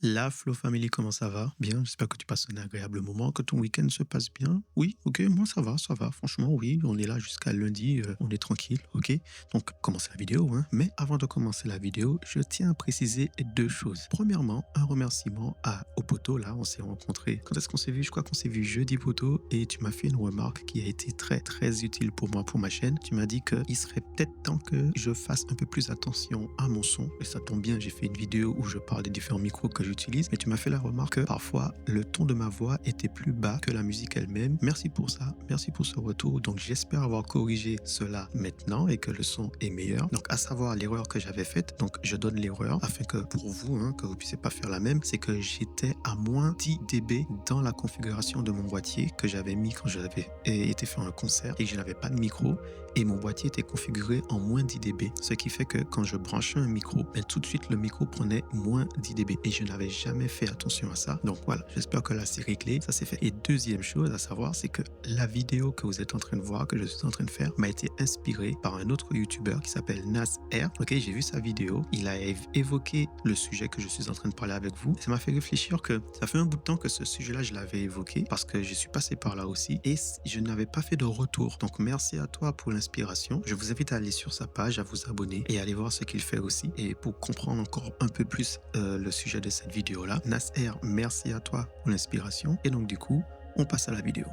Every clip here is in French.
La Flow Family, comment ça va? Bien, j'espère que tu passes un agréable moment, que ton week-end se passe bien. Oui, ok, moi ça va, franchement, oui, on est là jusqu'à lundi, on est tranquille, ok? Donc, commencer la vidéo, hein. Mais avant de commencer la vidéo, je tiens à préciser deux choses. Premièrement, un remerciement au poteau, là, on s'est rencontrés. Quand est-ce qu'on s'est vu? Je crois qu'on s'est vu jeudi, poteau, et tu m'as fait une remarque qui a été très, très utile pour moi, pour ma chaîne. Tu m'as dit qu'il serait peut-être temps que je fasse un peu plus attention à mon son, et ça tombe bien, j'ai fait une vidéo où je parle des différents micros que j'utilise, mais tu m'as fait la remarque que parfois le ton de ma voix était plus bas que la musique elle-même. Merci pour ça, merci pour ce retour. Donc j'espère avoir corrigé cela maintenant et que le son est meilleur. Donc à savoir l'erreur que j'avais faite, donc je donne l'erreur afin que pour vous, que vous puissiez pas faire la même, c'est que j'étais à moins 10 dB dans la configuration de mon boîtier que j'avais mis quand j'avais été faire un concert et que je n'avais pas de micro et mon boîtier était configuré en moins 10 dB, ce qui fait que quand je branchais un micro, tout de suite le micro prenait moins 10 dB et je n'avais jamais fait attention à ça. Donc voilà, j'espère que là c'est réglé, ça c'est fait. Et deuxième chose à savoir, c'est que la vidéo que vous êtes en train de voir, que je suis en train de faire, m'a été inspirée par un autre youtubeur qui s'appelle Nas R. Ok, j'ai vu sa vidéo, il a évoqué le sujet que je suis en train de parler avec vous. Ça m'a fait réfléchir que ça fait un bout de temps que ce sujet-là, je l'avais évoqué parce que je suis passé par là aussi et je n'avais pas fait de retour. Donc merci à toi pour l'inspiration. Je vous invite à aller sur sa page, à vous abonner et à aller voir ce qu'il fait aussi. Et pour comprendre encore un peu plus le sujet de cette vidéo-là, Nas R, merci à toi pour l'inspiration. Et donc du coup, on passe à la vidéo.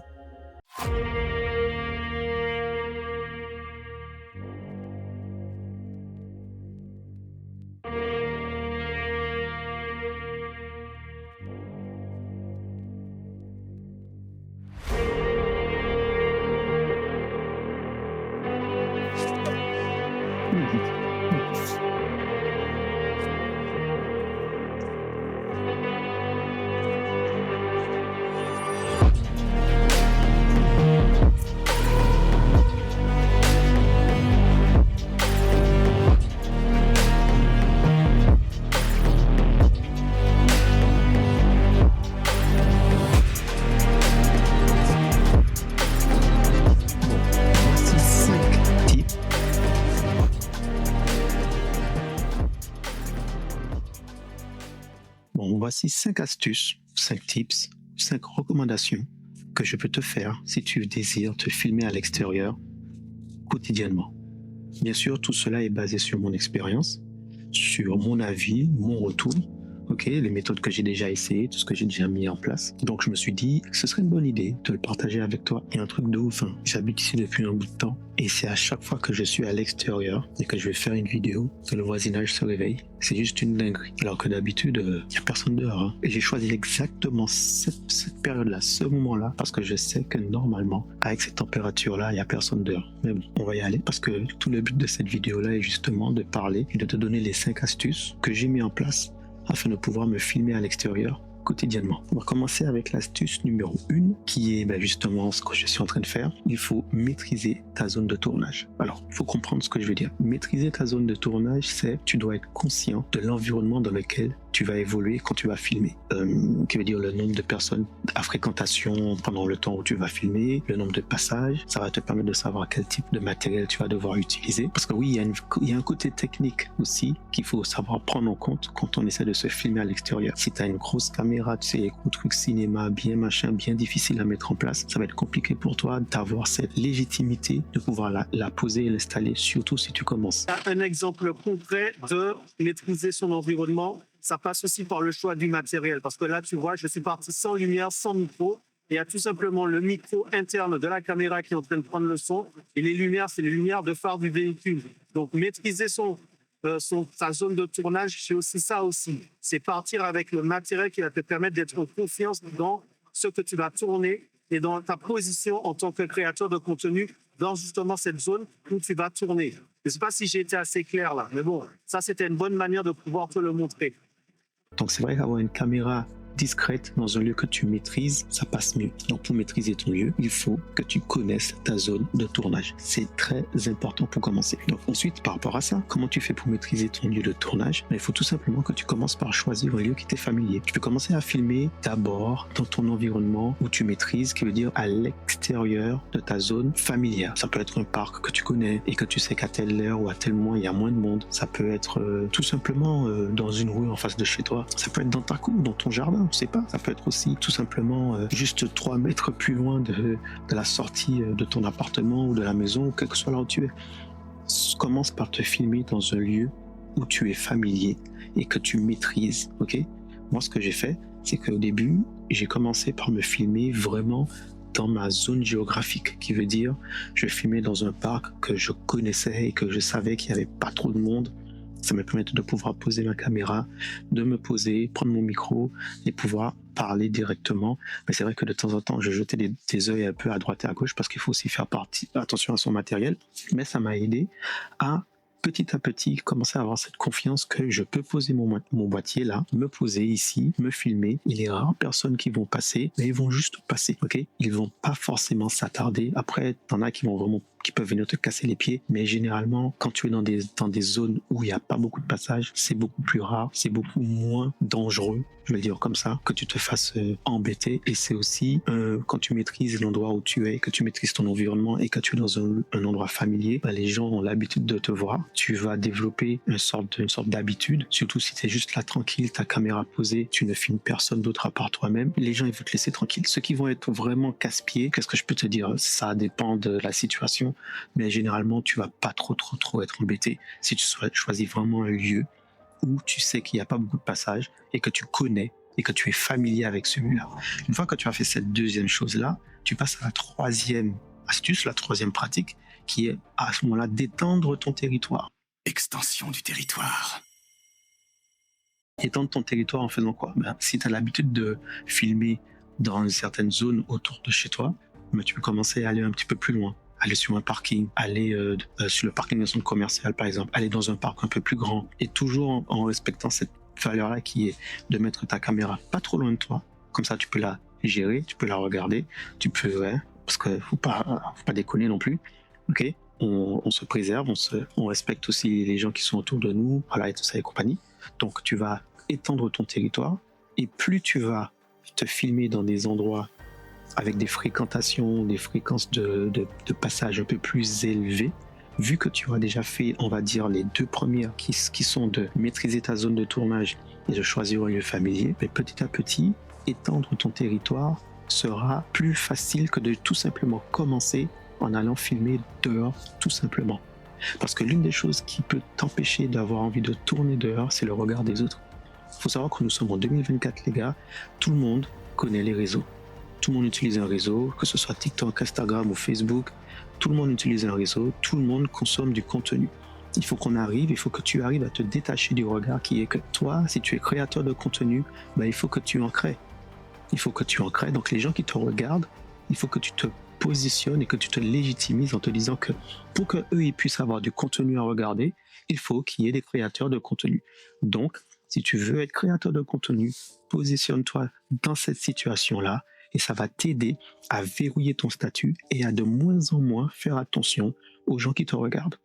Voici 5 tips. Voici 5 astuces, 5 tips, 5 recommandations que je peux te faire si tu désires te filmer à l'extérieur quotidiennement. Bien sûr, tout cela est basé sur mon expérience, sur mon avis, mon retour, les méthodes que j'ai déjà essayées, tout ce que j'ai déjà mis en place. Donc je me suis dit que ce serait une bonne idée de le partager avec toi. Et un truc de ouf, j'habite ici depuis un bout de temps et c'est à chaque fois que je suis à l'extérieur et que je vais faire une vidéo que le voisinage se réveille. C'est juste une dinguerie. Alors que d'habitude, il n'y a personne dehors. Et j'ai choisi exactement cette période-là, ce moment-là, parce que je sais que normalement, avec cette température-là, il n'y a personne dehors. Mais bon, on va y aller parce que tout le but de cette vidéo-là est justement de parler et de te donner les 5 astuces que j'ai mis en place afin de pouvoir me filmer à l'extérieur quotidiennement. On va commencer avec l'astuce numéro 1 qui est justement ce que je suis en train de faire. Il faut maîtriser ta zone de tournage. Alors, il faut comprendre ce que je veux dire. Maîtriser ta zone de tournage, c'est tu dois être conscient de l'environnement dans lequel tu vas évoluer quand tu vas filmer. Qui veut dire le nombre de personnes à fréquentation pendant le temps où tu vas filmer, le nombre de passages. Ça va te permettre de savoir quel type de matériel tu vas devoir utiliser. Parce que oui, il y a un côté technique aussi qu'il faut savoir prendre en compte quand on essaie de se filmer à l'extérieur. Si tu as une grosse caméra, tu sais, les gros trucs cinéma, bien difficile à mettre en place, ça va être compliqué pour toi d'avoir cette légitimité de pouvoir la poser et l'installer, surtout si tu commences. Un exemple concret de maîtriser son environnement, ça passe aussi par le choix du matériel. Parce que là, tu vois, je suis parti sans lumière, sans micro. Et il y a tout simplement le micro interne de la caméra qui est en train de prendre le son. Et les lumières, c'est les lumières de phare du véhicule. Donc, maîtriser sa zone de tournage, c'est aussi ça aussi. C'est partir avec le matériel qui va te permettre d'être en confiance dans ce que tu vas tourner et dans ta position en tant que créateur de contenu dans justement cette zone où tu vas tourner. Je ne sais pas si j'ai été assez clair là, mais bon, ça c'était une bonne manière de pouvoir te le montrer. Donc c'est vrai qu'avoir une caméra discrète dans un lieu que tu maîtrises, ça passe mieux. Donc pour maîtriser ton lieu, il faut que tu connaisses ta zone de tournage. C'est très important pour commencer. Donc ensuite, par rapport à ça, comment tu fais pour maîtriser ton lieu de tournage? Il faut tout simplement que tu commences par choisir un lieu qui t'est familier. Tu peux commencer à filmer d'abord dans ton environnement où tu maîtrises, qui veut dire à l'extérieur de ta zone familière. Ça peut être un parc que tu connais et que tu sais qu'à telle heure ou à tel moment il y a moins de monde. Ça peut être tout simplement dans une rue en face de chez toi. Ça peut être dans ta cour, dans ton jardin, on ne sait pas. Ça peut être aussi tout simplement juste 3 mètres plus loin de la sortie de ton appartement ou de la maison, ou quel que soit là où tu es. Commence par te filmer dans un lieu où tu es familier et que tu maîtrises, ok? Moi, ce que j'ai fait, c'est qu'au début, j'ai commencé par me filmer vraiment dans ma zone géographique, qui veut dire, je filmais dans un parc que je connaissais et que je savais qu'il n'y avait pas trop de monde. Ça me permettait de pouvoir poser ma caméra, de me poser, prendre mon micro et pouvoir parler directement. Mais c'est vrai que de temps en temps, je jetais des œils un peu à droite et à gauche parce qu'il faut aussi faire attention à son matériel. Mais ça m'a aidé à petit à petit commencer à avoir cette confiance que je peux poser mon boîtier là, me poser ici, me filmer. Il y a rares personnes qui vont passer, mais ils vont juste passer, ok? Ils vont pas forcément s'attarder. Après, t'en as qui peuvent venir te casser les pieds, mais généralement, quand tu es dans des zones où il n'y a pas beaucoup de passages, c'est beaucoup plus rare, c'est beaucoup moins dangereux, je vais le dire comme ça, que tu te fasses embêter. Et c'est aussi quand tu maîtrises l'endroit où tu es, que tu maîtrises ton environnement et que tu es dans un endroit familier, les gens ont l'habitude de te voir. Tu vas développer une sorte d'habitude, surtout si tu es juste là tranquille, ta caméra posée, tu ne filmes personne d'autre à part toi-même. Les gens, ils vont te laisser tranquille. Ceux qui vont être vraiment casse-pieds, qu'est-ce que je peux te dire? Ça dépend de la situation, mais généralement, tu vas pas trop être embêté si tu choisis vraiment un lieu où tu sais qu'il n'y a pas beaucoup de passages et que tu connais et que tu es familier avec celui-là. Une fois que tu as fait cette deuxième chose-là, tu passes à la troisième astuce, la troisième pratique, qui est à ce moment-là d'étendre ton territoire. Extension du territoire. Étendre ton territoire en faisant quoi? Si tu as l'habitude de filmer dans une certaine zone autour de chez toi, tu peux commencer à aller un petit peu plus loin. Aller sur un parking, aller sur le parking d'un centre commercial par exemple, aller dans un parc un peu plus grand et toujours en respectant cette valeur-là qui est de mettre ta caméra pas trop loin de toi. Comme ça, tu peux la gérer, tu peux la regarder, tu peux, parce que faut pas déconner non plus. Ok, on se préserve, on respecte aussi les gens qui sont autour de nous, voilà, et tout ça et compagnie. Donc, tu vas étendre ton territoire et plus tu vas te filmer dans des endroits avec des fréquentations, des fréquences de passage un peu plus élevées, vu que tu as déjà fait, on va dire, les deux premières qui sont de maîtriser ta zone de tournage et de choisir un lieu familier, mais petit à petit, étendre ton territoire sera plus facile que de tout simplement commencer en allant filmer dehors, tout simplement. Parce que l'une des choses qui peut t'empêcher d'avoir envie de tourner dehors, c'est le regard des autres. Il faut savoir que nous sommes en 2024, les gars, tout le monde connaît les réseaux. Tout le monde utilise un réseau, que ce soit TikTok, Instagram ou Facebook. Tout le monde utilise un réseau, tout le monde consomme du contenu. Il faut que tu arrives à te détacher du regard qui est que toi, si tu es créateur de contenu, il faut que tu en crées. Il faut que tu en crées. Donc les gens qui te regardent, il faut que tu te positionnes et que tu te légitimises en te disant que pour qu'eux ils puissent avoir du contenu à regarder, il faut qu'il y ait des créateurs de contenu. Donc, si tu veux être créateur de contenu, positionne-toi dans cette situation-là. Et ça va t'aider à verrouiller ton statut et à de moins en moins faire attention aux gens qui te regardent.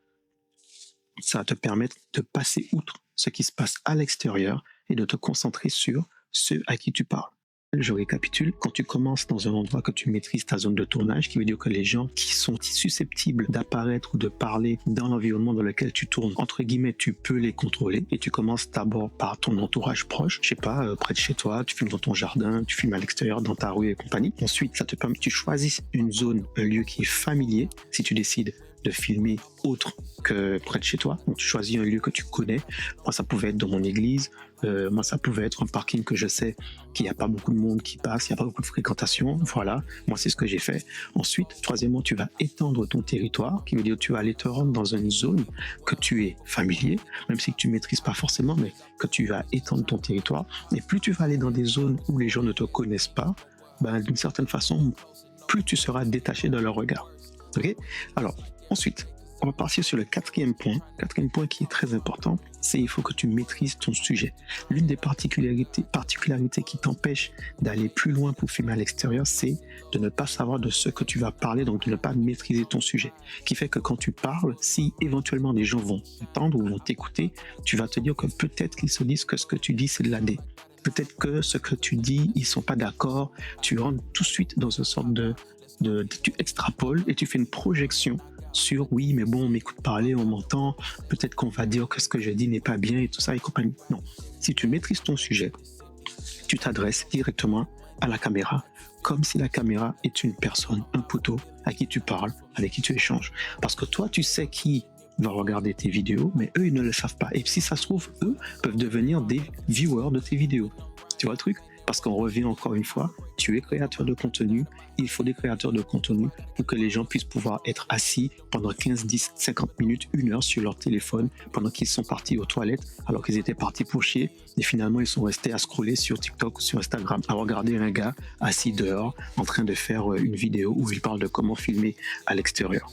Ça va te permettre de passer outre ce qui se passe à l'extérieur et de te concentrer sur ceux à qui tu parles. Je récapitule, quand tu commences dans un endroit que tu maîtrises ta zone de tournage, qui veut dire que les gens qui sont susceptibles d'apparaître ou de parler dans l'environnement dans lequel tu tournes, entre guillemets, tu peux les contrôler et tu commences d'abord par ton entourage proche, je sais pas, près de chez toi, tu filmes dans ton jardin, tu filmes à l'extérieur, dans ta rue et compagnie. Ensuite, ça te permet que tu choisisses une zone, un lieu qui est familier, si tu décides de filmer autre que près de chez toi. Donc tu choisis un lieu que tu connais. Moi, ça pouvait être dans mon église. Moi, ça pouvait être un parking que je sais qu'il n'y a pas beaucoup de monde qui passe, il n'y a pas beaucoup de fréquentation. Voilà, moi, c'est ce que j'ai fait. Ensuite, troisièmement, tu vas étendre ton territoire, qui veut dire que tu vas aller te rendre dans une zone que tu es familier, même si tu ne maîtrises pas forcément, mais que tu vas étendre ton territoire. Et plus tu vas aller dans des zones où les gens ne te connaissent pas, d'une certaine façon, plus tu seras détaché de leur regard. Ok ? Alors, ensuite, On va partir sur le quatrième point. Quatrième point qui est très important, c'est il faut que tu maîtrises ton sujet. L'une des particularités qui t'empêche d'aller plus loin pour filmer à l'extérieur, c'est de ne pas savoir de ce que tu vas parler, donc de ne pas maîtriser ton sujet. Qui fait que quand tu parles, si éventuellement des gens vont t'entendre ou vont t'écouter, tu vas te dire que peut-être qu'ils se disent que ce que tu dis, c'est de la D. Peut-être que ce que tu dis, ils sont pas d'accord. Tu rentres tout de suite dans une sorte tu extrapoles et tu fais une projection sur oui, mais bon, on m'écoute parler, on m'entend, peut-être qu'on va dire que ce que je dis n'est pas bien et tout ça et compagnie. Non. Si tu maîtrises ton sujet, tu t'adresses directement à la caméra, comme si la caméra est une personne, un poteau à qui tu parles, avec qui tu échanges. Parce que toi, tu sais qui va regarder tes vidéos, mais eux, ils ne le savent pas. Et si ça se trouve, eux peuvent devenir des viewers de tes vidéos. Tu vois le truc ? Parce qu'on revient encore une fois, tu es créateur de contenu, il faut des créateurs de contenu pour que les gens puissent pouvoir être assis pendant 15, 10, 50 minutes, 1 heure sur leur téléphone pendant qu'ils sont partis aux toilettes alors qu'ils étaient partis pour chier et finalement ils sont restés à scroller sur TikTok ou sur Instagram, à regarder un gars assis dehors en train de faire une vidéo où il parle de comment filmer à l'extérieur.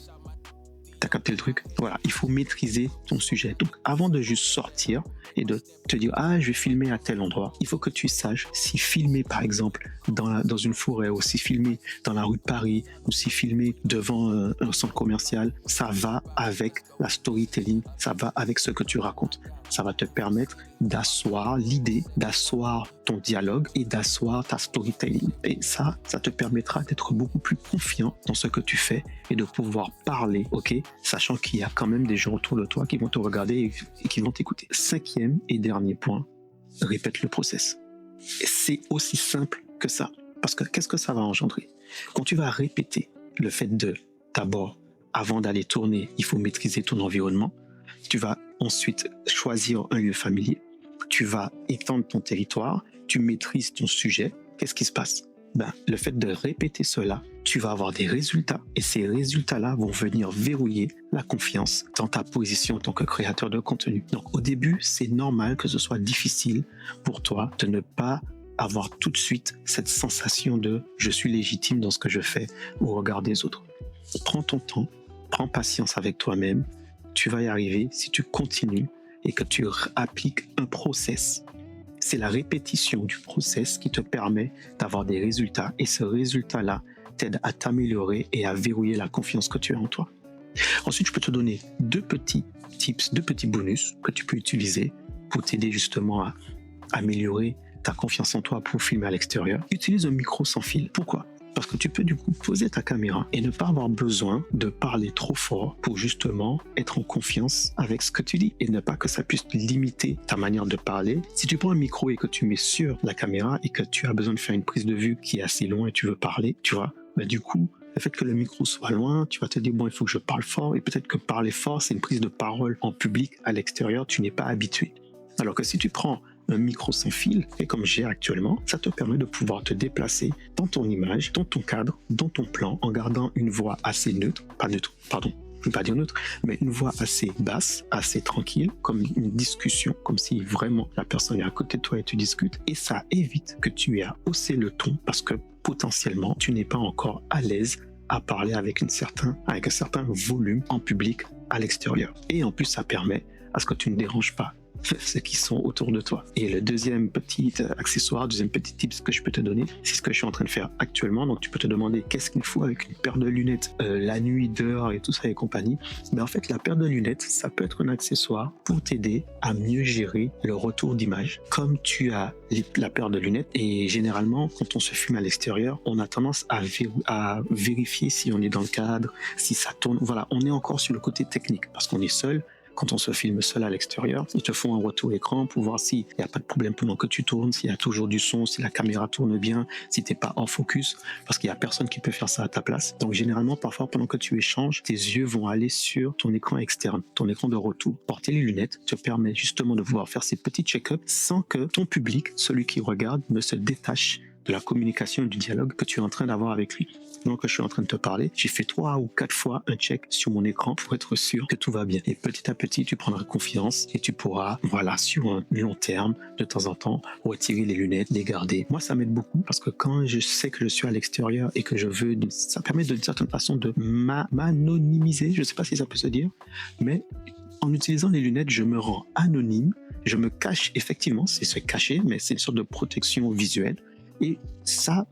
T'as capté le truc? Voilà, il faut maîtriser ton sujet. Donc, avant de juste sortir et de te dire « Ah, je vais filmer à tel endroit », il faut que tu saches si filmer, par exemple, dans une forêt ou si filmer dans la rue de Paris ou si filmer devant un centre commercial, ça va avec la storytelling, ça va avec ce que tu racontes. Ça va te permettre d'asseoir l'idée, d'asseoir ton dialogue et d'asseoir ta storytelling. Et ça te permettra d'être beaucoup plus confiant dans ce que tu fais et de pouvoir parler, ok, sachant qu'il y a quand même des gens autour de toi qui vont te regarder et qui vont t'écouter. Cinquième et dernier point, répète le process. Et c'est aussi simple que ça. Parce que qu'est-ce que ça va engendrer? Quand tu vas répéter le fait d'abord, avant d'aller tourner, il faut maîtriser ton environnement. Tu vas ensuite choisir un lieu familier. Tu vas étendre ton territoire. Tu maîtrises ton sujet. Qu'est-ce qui se passe? Le fait de répéter cela, tu vas avoir des résultats et ces résultats-là vont venir verrouiller la confiance dans ta position en tant que créateur de contenu. Donc au début, c'est normal que ce soit difficile pour toi de ne pas avoir tout de suite cette sensation de « je suis légitime dans ce que je fais » au regard des autres. Prends ton temps, prends patience avec toi-même, tu vas y arriver si tu continues et que tu appliques un process. C'est la répétition du process qui te permet d'avoir des résultats et ce résultat-là t'aide à t'améliorer et à verrouiller la confiance que tu as en toi. Ensuite, je peux te donner 2 petits tips, 2 petits bonus que tu peux utiliser pour t'aider justement à améliorer ta confiance en toi pour filmer à l'extérieur. Utilise un micro sans fil. Pourquoi? Parce que tu peux du coup poser ta caméra et ne pas avoir besoin de parler trop fort pour justement être en confiance avec ce que tu dis et ne pas que ça puisse limiter ta manière de parler. Si tu prends un micro et que tu mets sur la caméra et que tu as besoin de faire une prise de vue qui est assez loin et tu veux parler, tu vois, du coup, le fait que le micro soit loin, tu vas te dire bon, il faut que je parle fort et peut-être que parler fort, c'est une prise de parole en public à l'extérieur, tu n'es pas habitué. Alors que si tu prends un micro sans fil, et comme j'ai actuellement, ça te permet de pouvoir te déplacer dans ton image, dans ton cadre, dans ton plan, en gardant une voix assez neutre, pas neutre, pardon, je ne veux pas dire neutre, mais une voix assez basse, assez tranquille, comme une discussion, comme si vraiment la personne est à côté de toi et tu discutes, et ça évite que tu aies à hausser le ton, parce que potentiellement, tu n'es pas encore à l'aise à parler avec un certain volume en public à l'extérieur. Et en plus, ça permet à ce que tu ne déranges pas ceux qui sont autour de toi. Et le deuxième petit accessoire, deuxième petit tips que je peux te donner, c'est ce que je suis en train de faire actuellement. Donc tu peux te demander qu'est-ce qu'il faut avec une paire de lunettes la nuit, dehors et tout ça et compagnie. Mais en fait, la paire de lunettes, ça peut être un accessoire pour t'aider à mieux gérer le retour d'image. Comme tu as la paire de lunettes et généralement, quand on se filme à l'extérieur, on a tendance à vérifier si on est dans le cadre, si ça tourne. Voilà, on est encore sur le côté technique parce qu'on est seul. Quand on se filme seul à l'extérieur, ils te font un retour écran pour voir s'il n'y a pas de problème pendant que tu tournes, s'il y a toujours du son, si la caméra tourne bien, si tu n'es pas en focus, parce qu'il n'y a personne qui peut faire ça à ta place. Donc généralement, parfois, pendant que tu échanges, tes yeux vont aller sur ton écran externe, ton écran de retour. Porter les lunettes te permet justement de pouvoir faire ces petits check-ups sans que ton public, celui qui regarde, ne se détache de la communication et du dialogue que tu es en train d'avoir avec lui. Pendant que je suis en train de te parler, j'ai fait 3 ou 4 fois un check sur mon écran pour être sûr que tout va bien. Et petit à petit, tu prendras confiance et tu pourras, voilà, sur un long terme, de temps en temps, retirer les lunettes, les garder. Moi, ça m'aide beaucoup parce que quand je sais que je suis à l'extérieur et que je veux, ça permet d'une certaine façon de m'anonymiser, je ne sais pas si ça peut se dire, mais en utilisant les lunettes, je me rends anonyme, je me cache effectivement, c'est se cacher, mais c'est une sorte de protection visuelle. Et ça,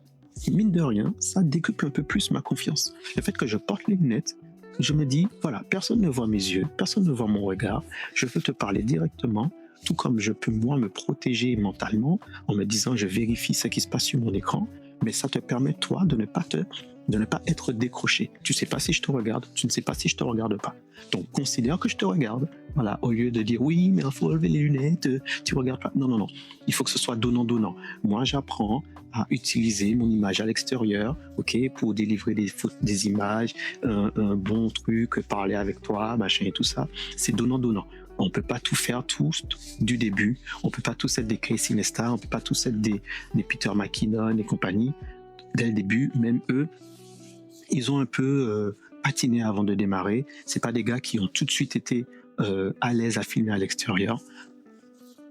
mine de rien, ça décuple un peu plus ma confiance. Le fait que je porte les lunettes, je me dis, voilà, personne ne voit mes yeux, personne ne voit mon regard, je peux te parler directement, tout comme je peux moi me protéger mentalement en me disant, je vérifie ce qui se passe sur mon écran, mais ça te permet, toi, de ne pas être décroché. Tu ne sais pas si je te regarde, tu ne sais pas si je te regarde pas. Donc, considère que je te regarde. Voilà, au lieu de dire oui, mais il faut lever les lunettes, tu regardes pas. Non, non, non. Il faut que ce soit donnant-donnant. Moi, j'apprends à utiliser mon image à l'extérieur, ok, pour délivrer des images, un bon truc, parler avec toi, machin et tout ça. C'est donnant-donnant. On ne peut pas tout faire tous du début. On ne peut pas tous être des Casey Neistat, on ne peut pas tous être des Peter McKinnon et compagnie. Dès le début, même eux, ils ont un peu patiné avant de démarrer. C'est pas des gars qui ont tout de suite été à l'aise à filmer à l'extérieur.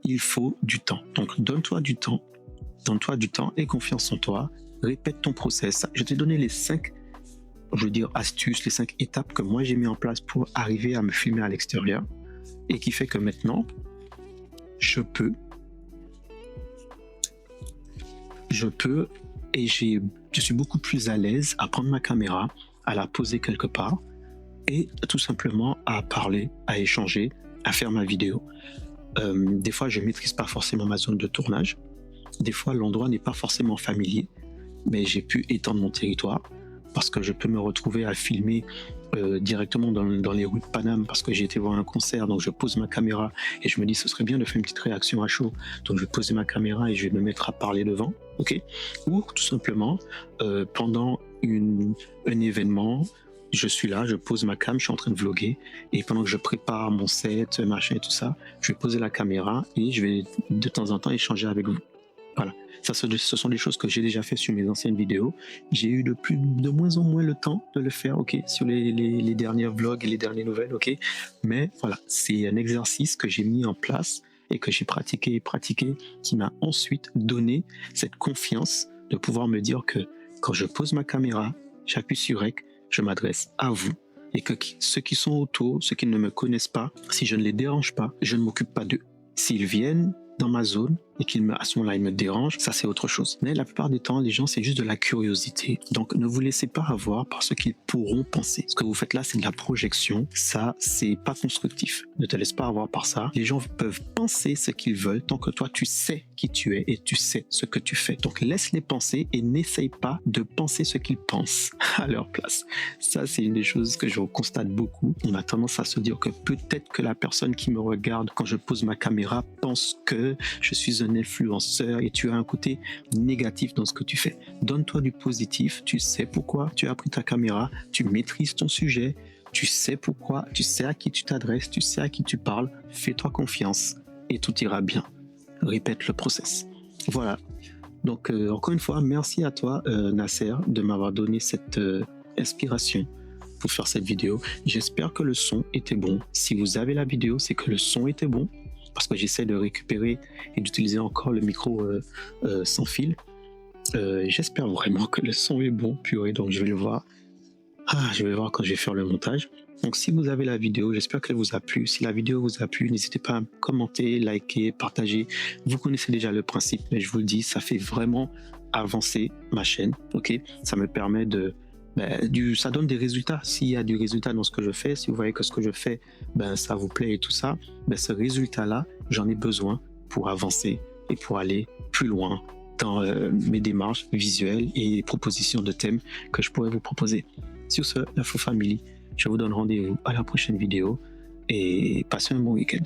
Il faut du temps. Donc, donne-toi du temps et confiance en toi. Répète ton process. Je t'ai donné les 5, astuces, les 5 étapes que moi j'ai mis en place pour arriver à me filmer à l'extérieur et qui fait que maintenant, je peux et je suis beaucoup plus à l'aise à prendre ma caméra, à la poser quelque part et tout simplement à parler, à échanger, à faire ma vidéo. Des fois, je ne maîtrise pas forcément ma zone de tournage. Des fois, l'endroit n'est pas forcément familier, mais j'ai pu étendre mon territoire parce que je peux me retrouver à filmer directement dans les rues de Paname parce que j'ai été voir un concert, donc je pose ma caméra et je me dis ce serait bien de faire une petite réaction à chaud, donc je vais poser ma caméra et je vais me mettre à parler devant, ok, ou tout simplement pendant un événement, je suis là, je pose ma cam, je suis en train de vlogger et pendant que je prépare mon set, machin et tout ça, je vais poser la caméra et je vais de temps en temps échanger avec vous. Voilà, ça, ce sont des choses que j'ai déjà fait sur mes anciennes vidéos. J'ai eu de moins en moins le temps de le faire, ok, sur les derniers vlogs et les dernières nouvelles, ok. Mais voilà, c'est un exercice que j'ai mis en place et que j'ai pratiqué, qui m'a ensuite donné cette confiance de pouvoir me dire que quand je pose ma caméra, j'appuie sur REC, je m'adresse à vous et que ceux qui sont autour, ceux qui ne me connaissent pas, si je ne les dérange pas, je ne m'occupe pas d'eux. S'ils viennent dans ma zone et à ce moment-là, ils me dérangent, ça c'est autre chose. Mais la plupart du temps, les gens, c'est juste de la curiosité. Donc, ne vous laissez pas avoir par ce qu'ils pourront penser. Ce que vous faites là, c'est de la projection. Ça, c'est pas constructif. Ne te laisse pas avoir par ça. Les gens peuvent penser ce qu'ils veulent tant que toi, tu sais qui tu es et tu sais ce que tu fais. Donc, laisse-les penser et n'essaye pas de penser ce qu'ils pensent à leur place. Ça, c'est une des choses que je constate beaucoup. On a tendance à se dire que peut-être que la personne qui me regarde quand je pose ma caméra pense que je suis un influenceur et tu as un côté négatif dans ce que tu fais. Donne-toi du positif, tu sais pourquoi tu as pris ta caméra, tu maîtrises ton sujet, tu sais pourquoi, tu sais à qui tu t'adresses, tu sais à qui tu parles, fais-toi confiance et tout ira bien. Répète le process. Voilà. Donc, encore une fois, merci à toi, Nasser, de m'avoir donné cette inspiration pour faire cette vidéo. J'espère que le son était bon. Si vous avez la vidéo, c'est que le son était bon, parce que j'essaie de récupérer et d'utiliser encore le micro sans fil. J'espère vraiment que le son est bon, purée, donc je vais le voir. Je vais voir quand je vais faire le montage. Donc si vous avez la vidéo, j'espère qu'elle vous a plu. Si la vidéo vous a plu, n'hésitez pas à commenter, liker, partager. Vous connaissez déjà le principe, mais je vous le dis, ça fait vraiment avancer ma chaîne. Ok, ça me permet ça donne des résultats. S'il y a du résultat dans ce que je fais, si vous voyez que ce que je fais, ça vous plaît et tout ça, ce résultat-là, j'en ai besoin pour avancer et pour aller plus loin dans mes démarches visuelles et propositions de thèmes que je pourrais vous proposer. Sur ce, la Faux Family, je vous donne rendez-vous à la prochaine vidéo et passez un bon week-end.